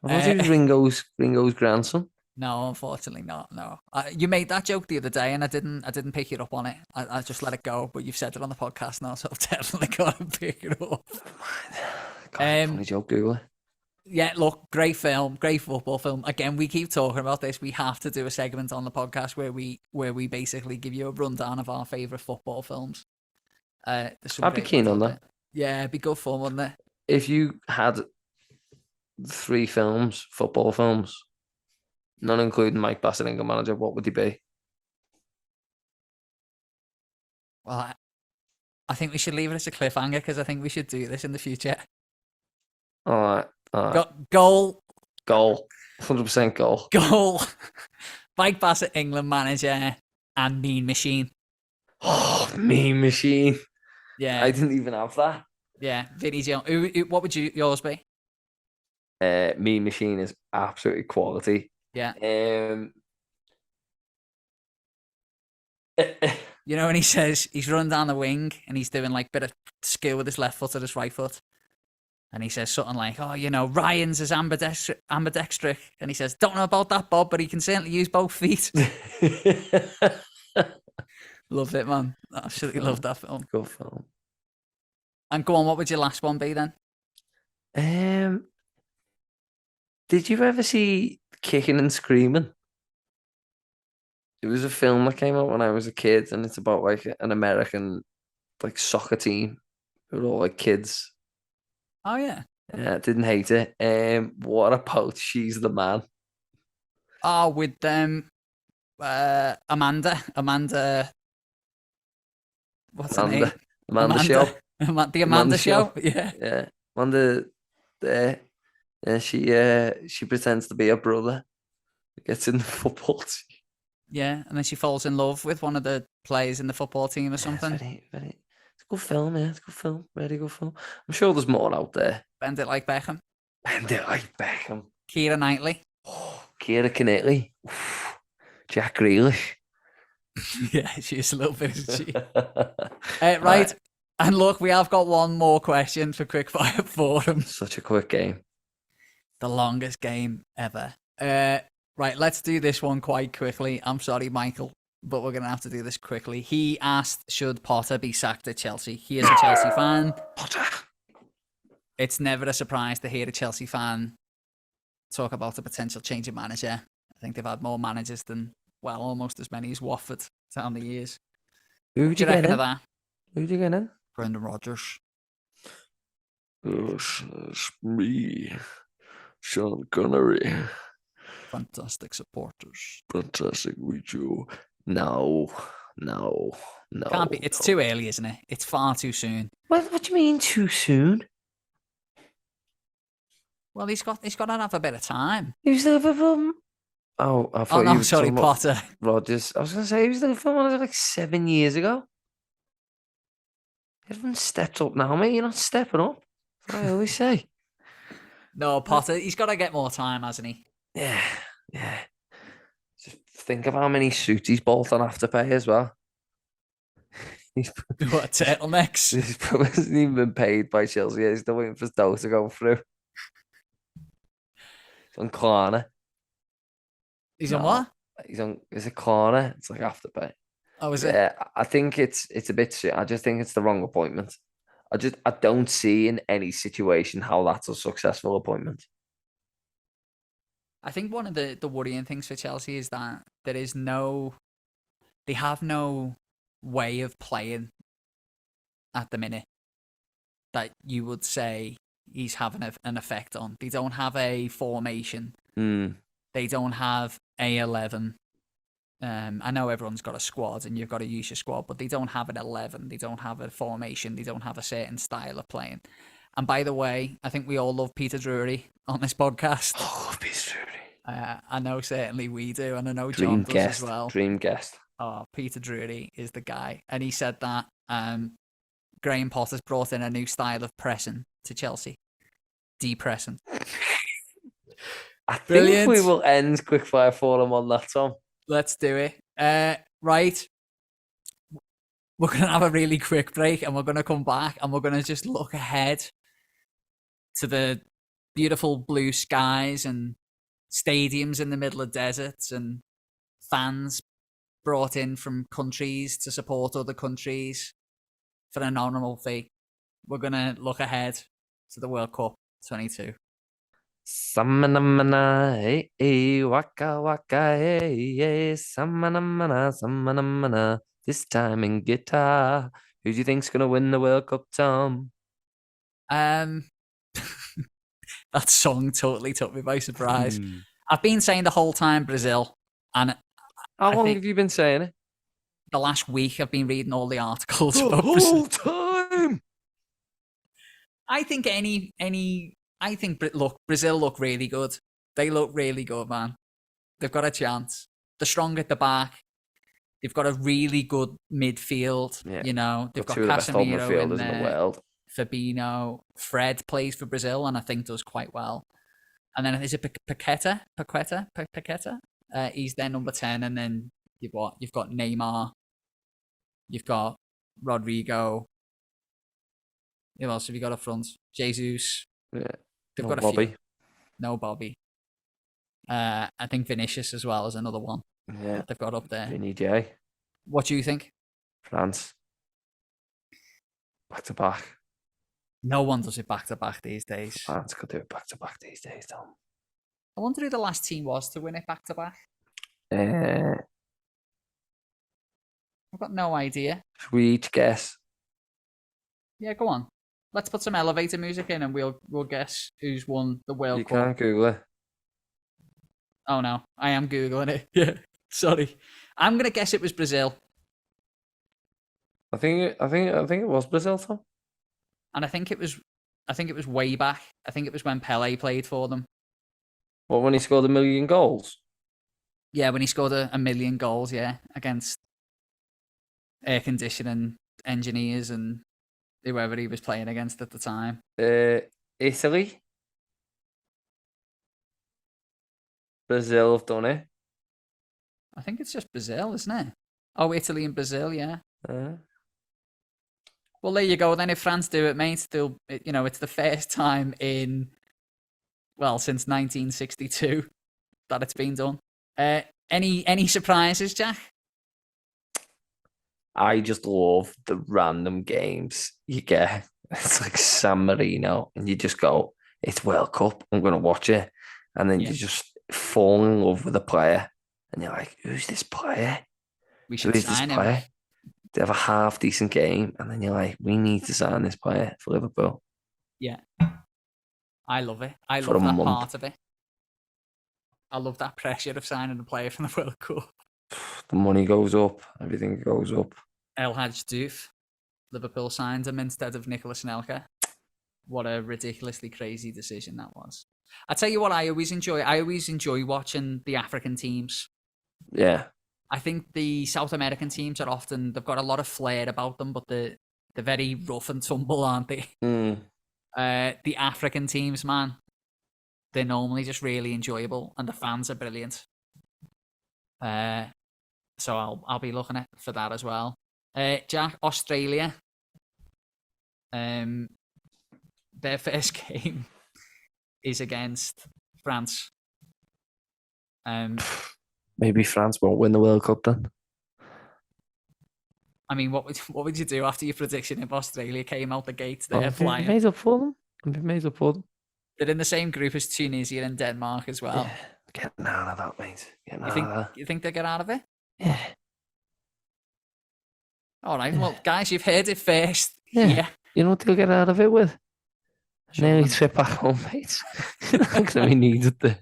I thought he was Ringo's grandson. No, unfortunately not. No, you made that joke the other day, and I didn't pick you up on it. I just let it go. But you've said it on the podcast now, so I've definitely got to pick it up. Funny joke, Google. Yeah, look, great film, great football film. Again, we keep talking about this. We have to do a segment on the podcast where we basically give you a rundown of our favourite football films. I'd be keen on that. Yeah, it'd be good fun, wouldn't it? If you had 3 films, football films, not including Mike Bassett, England manager, what would they be? Well, I think we should leave it as a cliffhanger because I think we should do this in the future. All right. Goal. Goal. 100% goal. Goal. Mike Bassett, England manager, and Mean Machine. Oh, Mean Machine. Yeah. I didn't even have that. Yeah, Vinny Jones. What would yours be? Mean Machine is absolutely quality. Yeah. You know when he says he's run down the wing and he's doing like a bit of skill with his left foot or his right foot, and he says something like, "Oh, Ryan's is ambidextric," and he says, "Don't know about that, Bob, but he can certainly use both feet." Loved it, man. Absolutely loved that film. Good film. And go on, what would your last one be then? Did you ever see Kicking and Screaming? It was a film that came out when I was a kid, and it's about like an American like soccer team who were all like kids. Oh yeah. Yeah, didn't hate it. What about She's the Man? Oh, with Amanda. What's her name? Amanda Show. The Amanda Show. Yeah. Yeah. Amanda there. She pretends to be a brother. Gets in the football team. Yeah, and then she falls in love with one of the players in the football team or something. It's a good film, yeah. It's a good film. Very good film. I'm sure there's more out there. Bend It Like Beckham. Bend It Like Beckham. Keira Knightley. Oh, Keira Knightley. Jack Grealish. Yeah, she's a little bit, isn't she? Right. And look, we have got one more question for Quickfire Forum. Such a quick game. The longest game ever. Right, let's do this one quite quickly. I'm sorry, Michael, but we're going to have to do this quickly. He asked, should Potter be sacked at Chelsea? He is a Chelsea fan. Potter. It's never a surprise to hear a Chelsea fan talk about a potential change of manager. I think they've had more managers than, well, almost as many as Watford down the years. Who would you get in? That? Who would you get in? Brendan Rodgers. It's me, Sean Connery. Fantastic supporters. Fantastic video. No. Can't be. It's too early, isn't it? It's far too soon. What do you mean too soon? Well, he's got to have a bit of time. Who's the Liverpool? Oh, I thought you were sorry, talking about Potter. Rodgers. I was going to say, he was the Liverpool manager like 7 years ago. Everyone stepped up now, mate. You're not stepping up. That's what I always say. No, Potter. He's got to get more time, hasn't he? Yeah. Just think of how many suits he's bought on Afterpay as well. What, turtlenecks? He probably hasn't even been paid by Chelsea. He's still waiting for his dough to go through. He's on Klarna. He's on what? Is it Klarna? It's like Afterpay. Oh, is it? Yeah, I think it's a bit soon. I just think it's the wrong appointment. I don't see in any situation how that's a successful appointment. I think one of the worrying things for Chelsea is that they have no way of playing at the minute that you would say he's having an effect on. They don't have a formation. They don't have A11. I know everyone's got a squad and you've got to use your squad, but they don't have an 11. They don't have a formation. They don't have a certain style of playing. And by the way, I think we all love Peter Drury on this podcast. Oh, love Peter Drury. I know certainly we do, and I know John does as well. Dream guest. Oh, Peter Drury is the guy. And he said that Graham Potter's brought in a new style of pressing to Chelsea. Depressing. I think we will end Quickfire Forum on that, Tom. Let's do it. Right. We're going to have a really quick break and we're going to come back and we're going to just look ahead to the beautiful blue skies and stadiums in the middle of deserts and fans brought in from countries to support other countries for a nominal fee. We're going to look ahead to the World Cup 22. Samanamana, hey, waka waka, hey, samanamana. This time in guitar. Who do you think's gonna win the World Cup, Tom? That song totally took me by surprise. I've been saying the whole time Brazil, and How I long think have you been saying it? the last week I've been reading all the articles The about Brazil. whole time. Look, Brazil look really good. They look really good, man. They've got a chance. They're strong at the back. They've got a really good midfield. Yeah. You know, they've got two of the best home Casemiro in midfielders in the there. world. Fabinho, Fred plays for Brazil, and I think does quite well. And then is it Paqueta? He's their number 10, and then you've got Neymar. You've got Rodrigo. Who else have you got up front? Jesus. Yeah. They've No got a Bobby. few. No Bobby. I think Vinicius as well is another one Yeah. that they've got up there. Vinny J. What do you think? France. Back to back. No one does it back to back these days. France could do it back to back these days, Tom. I wonder who the last team was to win it back to back. I've I've got no idea. should we each guess? Yeah, go on. Let's put some elevator music in, and we'll guess who's won the World You Cup. can't Google it. Oh no, I am googling it. Yeah, sorry. I'm gonna guess it was Brazil, I think it was Brazil, Tom. and I think it was way back. I think it was when Pele played for them. What, when he scored 1,000,000 goals? Yeah, when he scored a million goals. Yeah, against air conditioning engineers and whoever he was playing against at the time. Italy. Brazil have done it. I think it's just Brazil, isn't it? Oh, Italy and Brazil, yeah. Well, there you go. Then if France do it, mate, it's the first time since 1962 that it's been done. Any surprises, Jack? I just love the random games you get. It's like San Marino, and you just go, it's World Cup, I'm going to watch it. And then you just fall in love with a player, and you're like, who's this player? We Who should is this sign him. player? They have a half decent game, and then you're like, we need to sign this player for Liverpool. Yeah. I love it. I For love a that month. part of it. I love that pressure of signing a player from the World Cup. The money goes up, everything goes up. El Hadj Diouf. Liverpool signed him instead of Nicolas Anelka. What a ridiculously crazy decision that was. I tell you what, I always enjoy watching the African teams. Yeah. I think the South American teams they've got a lot of flair about them, but they're very rough and tumble, aren't they? The African teams, man, they're normally just really enjoyable, and the fans are brilliant. So I'll be looking at for that as well. Jack, Australia. Their first game is against France. Maybe France won't win the World Cup then. I mean, what would you do after your prediction if Australia came out the gates there I'll be flying? amazed up for them. They're in the same group as Tunisia and Denmark as well. Yeah, getting out of that, mate. Getting out of that. You think they get out of it? Yeah. All right. Well, guys, you've heard it first. Yeah. You know what they'll get out of it with? Sure. Nearly trip back home, mate. Because we needed the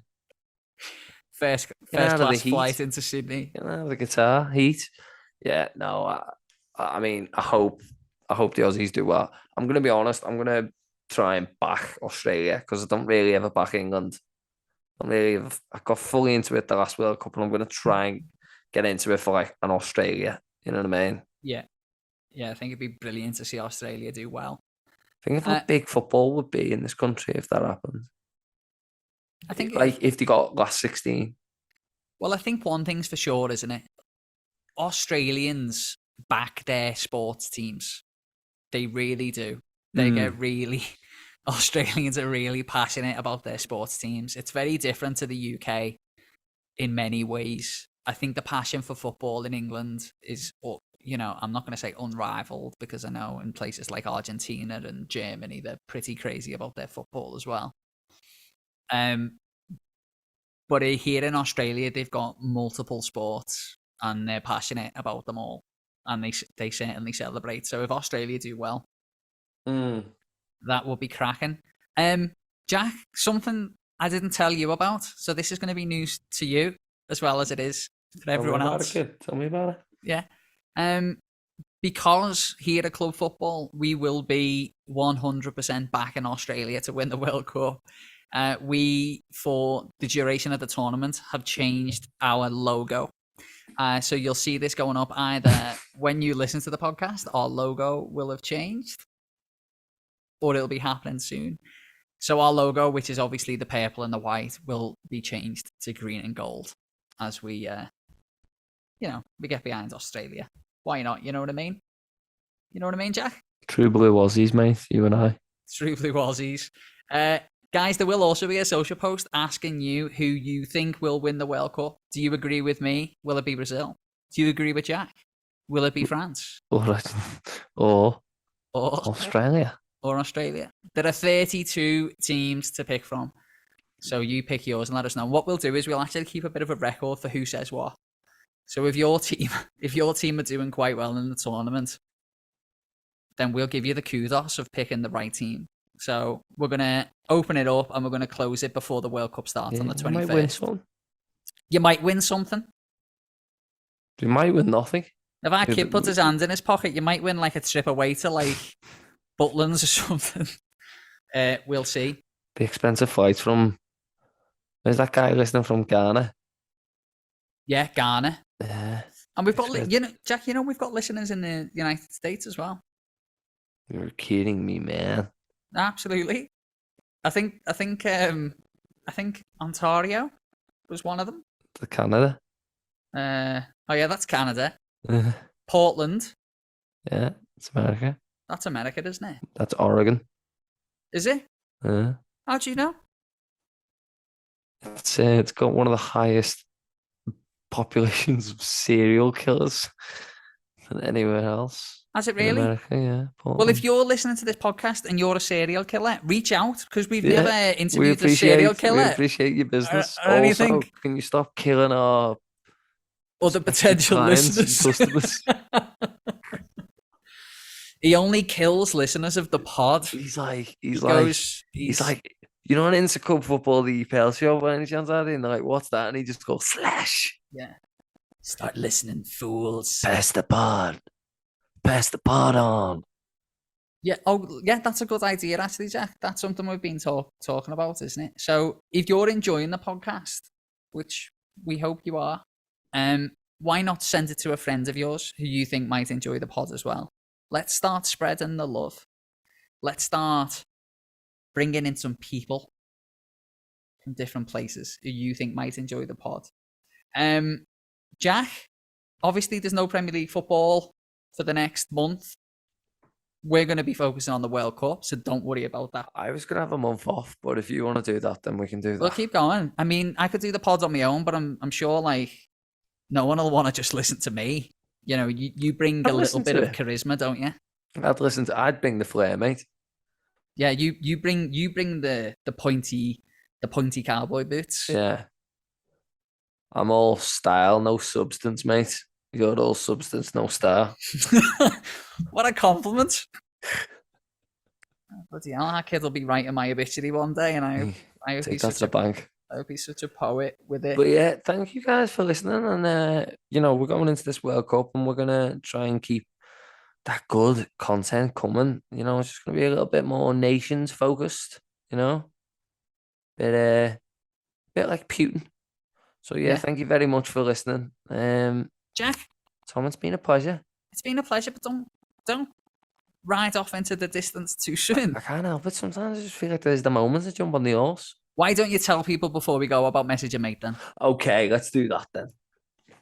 First out of the class heat. flight into Sydney. the guitar heat. Yeah, no. I mean, I hope the Aussies do well. I'm gonna be honest. I'm gonna try and back Australia because I don't really ever back England. I got fully into it the last World Cup, and I'm gonna try and get into it for like an Australia. You know what I mean? Yeah. I think it'd be brilliant to see Australia do well. Think of how big football would be in this country if that happened. I think if they got last 16. Well, I think one thing's for sure, isn't it? Australians back their sports teams. They really do. Australians are really passionate about their sports teams. It's very different to the UK in many ways. I think the passion for football in England is, I'm not going to say unrivaled, because I know in places like Argentina and Germany, they're pretty crazy about their football as well. But here in Australia, they've got multiple sports and they're passionate about them all, and they certainly celebrate. So if Australia do well, That would be cracking. Jack, something I didn't tell you about, so this is going to be news to you as well as it is for everyone else. Tell me about it. Yeah. Because here at Club Football, we will be 100% back in Australia to win the World Cup. We, for the duration of the tournament, have changed our logo. So you'll see this going up either when you listen to the podcast, our logo will have changed, or it'll be happening soon. So our logo, which is obviously the purple and the white, will be changed to green and gold as we, we get behind Australia. Why not? You know what I mean? You know what I mean, Jack? True blue Aussies, mate. You and I. True blue Aussies. Guys, there will also be a social post asking you who you think will win the World Cup. Do you agree with me? Will it be Brazil? Do you agree with Jack? Will it be France? Or Australia. Or Australia. There are 32 teams to pick from. So you pick yours and let us know. What we'll do is we'll actually keep a bit of a record for who says what. So if your team are doing quite well in the tournament, then we'll give you the kudos of picking the right team. So we're going to open it up and we're going to close it before the World Cup starts on the 21st. Might win something. You might win something. You might win nothing. If our kid puts his hand in his pocket, you might win like a trip away to like Butlins or something. We'll see. The expensive flights from... Where's that guy listening from Ghana? Yeah, Ghana. And we've got, Jack, we've got listeners in the United States as well. You're kidding me, man. Absolutely. I think Ontario was one of them. The Canada. Oh yeah, that's Canada. Portland. Yeah, it's America. That's America, isn't it? That's Oregon. Is it? How do you know? It's got one of the highest populations of serial killers than anywhere else. Has it really? America, yeah. Portland. Well, if you're listening to this podcast and you're a serial killer, reach out because we've never interviewed a serial killer. We appreciate your business. Also, can you stop killing our other potential listeners? Customers? He only kills listeners of the pod. He's like, you know, on Insta Club Football, the EPL Show, by any chance, are they? And they're like, what's that? And he just goes, slash. Yeah. Start listening, fools. Pass the pod on. Yeah. Oh, yeah. That's a good idea, actually, Jack. That's something we've been talking about, isn't it? So, if you're enjoying the podcast, which we hope you are, why not send it to a friend of yours who you think might enjoy the pod as well? Let's start spreading the love. Let's start bringing in some people from different places who you think might enjoy the pod. Jack, obviously there's no Premier League football for the next month. We're going to be focusing on the World Cup, so don't worry about that. I was going to have a month off, but if you want to do that, then we can do that. We'll keep going. I mean, I could do the pods on my own, but I'm sure like no one will want to just listen to me. You know, you bring a little bit of charisma, don't you? I'd bring the flair, mate. Yeah, you bring the pointy cowboy boots. Yeah. I'm all style, no substance, mate. You're all substance, no style. What a compliment. Bloody hell, that kid will be writing my obituary one day, and I hope take that to the bank. I hope he's such a poet with it. But yeah, thank you guys for listening. And we're going into this World Cup, and we're gonna try and keep that good content coming. You know, it's just gonna be a little bit more nations focused. You know, bit like Putin. So yeah, thank you very much for listening. Jack, Tom, it's been a pleasure. It's been a pleasure, but don't ride off into the distance too soon. I can't help it. Sometimes I just feel like there's the moments to jump on the horse. Why don't you tell people before we go about Message a Mate then? Okay, let's do that then.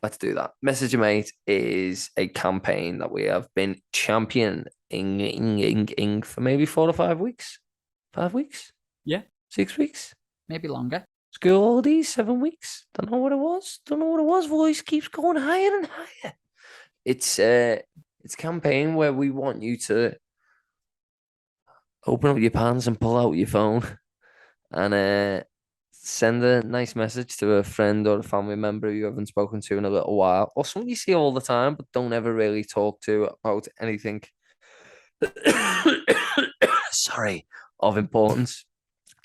Let's do that. Message a Mate is a campaign that we have been championing for maybe 4 to 5 weeks. 5 weeks? Yeah. 6 weeks? Maybe longer. School holidays, 7 weeks. Don't know what it was. Voice keeps going higher and higher. It's a campaign where we want you to open up your pants and pull out your phone and send a nice message to a friend or a family member you haven't spoken to in a little while, or someone you see all the time but don't ever really talk to about anything of importance.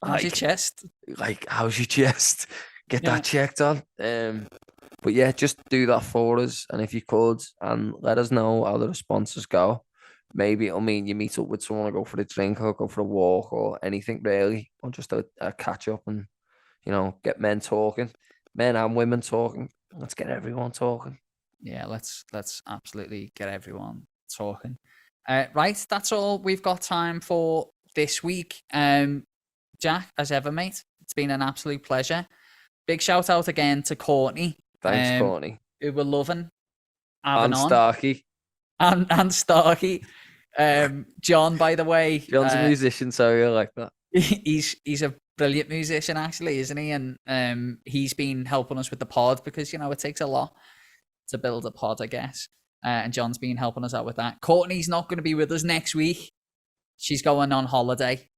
How's your chest? Like, how's your chest? Get Yeah. that checked on. But yeah, just do that for us. And if you could, and let us know how the responses go. Maybe it'll mean you meet up with someone or go for a drink or go for a walk or anything really, or just a catch up and, get men talking, men and women talking. Let's get everyone talking. Yeah, let's absolutely get everyone talking. Right, that's all we've got time for this week. Jack, as ever, mate, it's been an absolute pleasure. Big shout out again to Courtney. Thanks, Courtney. Who we're loving having And on. Starkey. And Starkey. John, by the way. John's a musician, so you like that. He's a brilliant musician, actually, isn't he? And he's been helping us with the pod because, it takes a lot to build a pod, I guess. And John's been helping us out with that. Courtney's not going to be with us next week. She's going on holiday.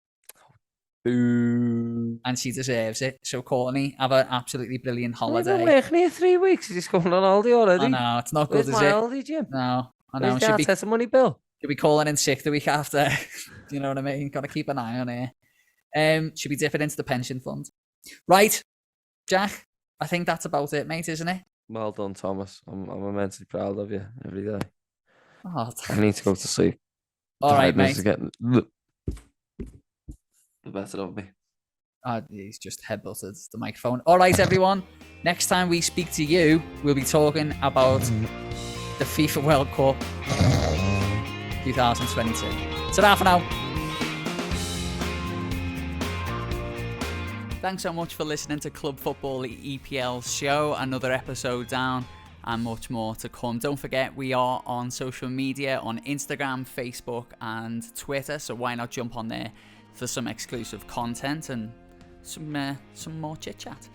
Boo. And she deserves it. So, Courtney, have an absolutely brilliant holiday. I've been working here 3 weeks. He's going on holiday already. I know, it's not Where's good, is my it? holiday, Jim? No, I know. Where's that money bill? Should be calling in sick the week after. You know what I mean? Got to keep an eye on her. Should be dipping into the pension fund. Right, Jack, I think that's about it, mate, isn't it? Well done, Thomas. I'm immensely proud of you every day. Oh, I need to go to sleep. all right, mate. Tiredness is getting the better of me. He's just headbutted the microphone. All right, everyone. Next time we speak to you, we'll be talking about the FIFA World Cup 2022. Ta-ra for now. Thanks so much for listening to Club Football, the EPL Show. Another episode down and much more to come. Don't forget, we are on social media on Instagram, Facebook and Twitter, so why not jump on there for some exclusive content and some more chit-chat.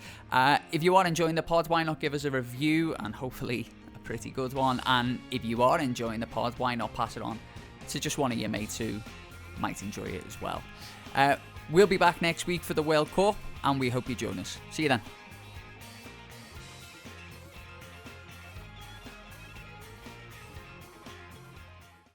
If you are enjoying the pod, why not give us a review, and hopefully a pretty good one. And if you are enjoying the pod, why not pass it on to just one of your mates who might enjoy it as well. We'll be back next week for the World Cup, and we hope you join us. See you then.